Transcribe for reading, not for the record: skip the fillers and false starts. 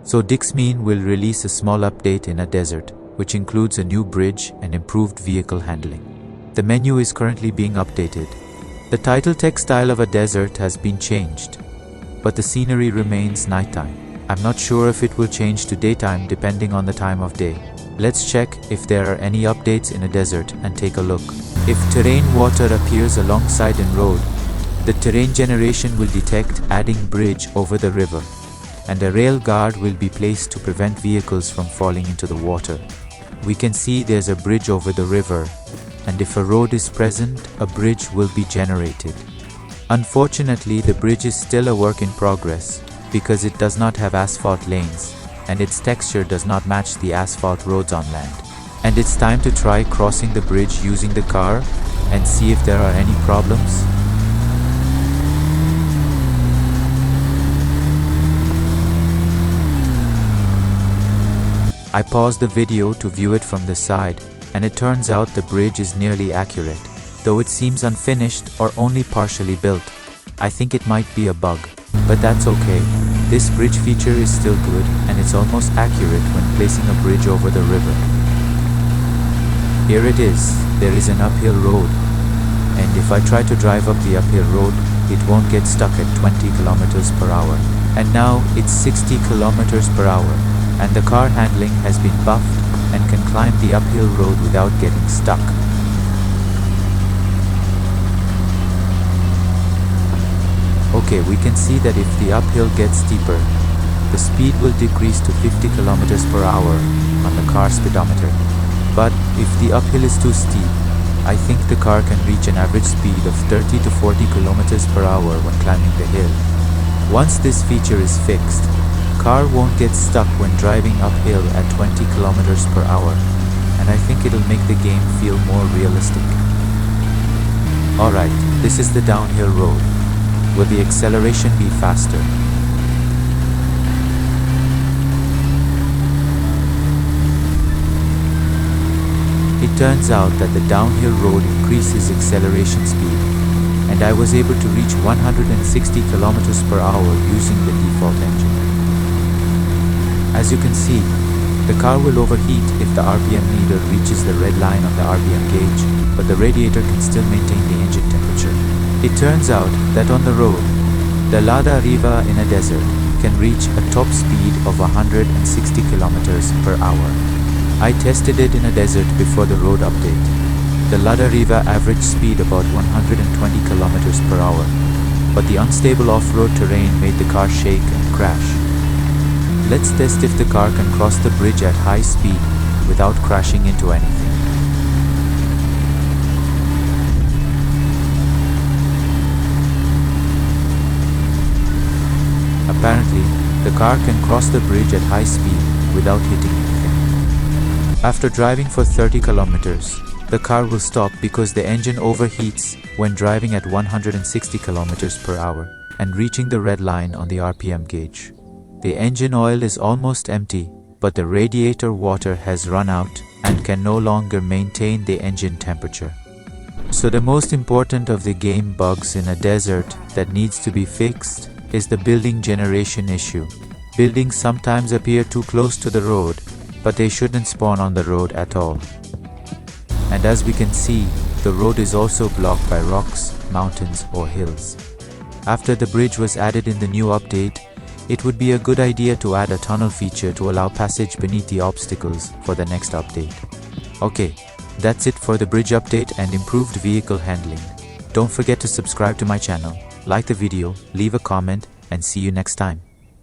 So Dixmean will release a small update in a Desrt, which includes a new bridge and improved vehicle handling. The menu is currently being updated. The title text style of a Desrt has been changed, but the scenery remains nighttime. I'm not sure if it will change to daytime depending on the time of day. Let's check if there are any updates in a Desrt and take a look. If terrain water appears alongside a road, the terrain generation will detect adding bridge over the river, and a rail guard will be placed to prevent vehicles from falling into the water. We can see there's a bridge over the river, and if a road is present, a bridge will be generated. Unfortunately, the bridge is still a work in progress because it does not have asphalt lanes, and its texture does not match the asphalt roads on land. And it's time to try crossing the bridge using the car and see if there are any problems. I paused the video to view it from the side, and it turns out the bridge is nearly accurate, though it seems unfinished or only partially built. I think it might be a bug, but that's okay. This bridge feature is still good, and it's almost accurate when placing a bridge over the river. Here it is. There is an uphill road, and if I try to drive up the uphill road, it won't get stuck at 20 kilometers per hour. And now it's 60 kilometers per hour, and the car handling has been buffed and can climb the uphill road without getting stuck. Okay, we can see that if the uphill gets steeper, the speed will decrease to 50 kilometers per hour on the car speedometer. But if the uphill is too steep, I think the car can reach an average speed of 30 to 40 kilometers per hour when climbing the hill. Once this feature is fixed, car won't get stuck when driving uphill at 20 kilometers per hour, and I think it'll make the game feel more realistic. Alright, this is the downhill road. Will the acceleration be faster? It turns out that the downhill road increases acceleration speed, and I was able to reach 160 kilometers per hour using the default engine. As you can see, the car will overheat if the RPM meter reaches the red line on the RPM gauge, but the radiator can still maintain the engine temperature. It turns out that on the road, the Lada Riva in a Desrt can reach a top speed of 160 kilometers per hour. I tested it in a Desrt before the road update. The Lada Riva averaged speed about 120 kilometers per hour, but the unstable off-road terrain made the car shake and crash. Let's test if the car can cross the bridge at high speed without crashing into anything. Apparently, the car can cross the bridge at high speed without hitting anything. After driving for 30 kilometers, the car will stop because the engine overheats when driving at 160 kilometers per hour and reaching the red line on the RPM gauge. The engine oil is almost empty, but the radiator water has run out and can no longer maintain the engine temperature. So the most important of the game bugs in a Desrt that needs to be fixed is the building generation issue. Buildings sometimes appear too close to the road, but they shouldn't spawn on the road at all. And as we can see, the road is also blocked by rocks, mountains or hills. After the bridge was added in the new update, it would be a good idea to add a tunnel feature to allow passage beneath the obstacles for the next update. Okay, that's it for the bridge update and improved vehicle handling. Don't forget to subscribe to my channel, like the video, leave a comment, and see you next time.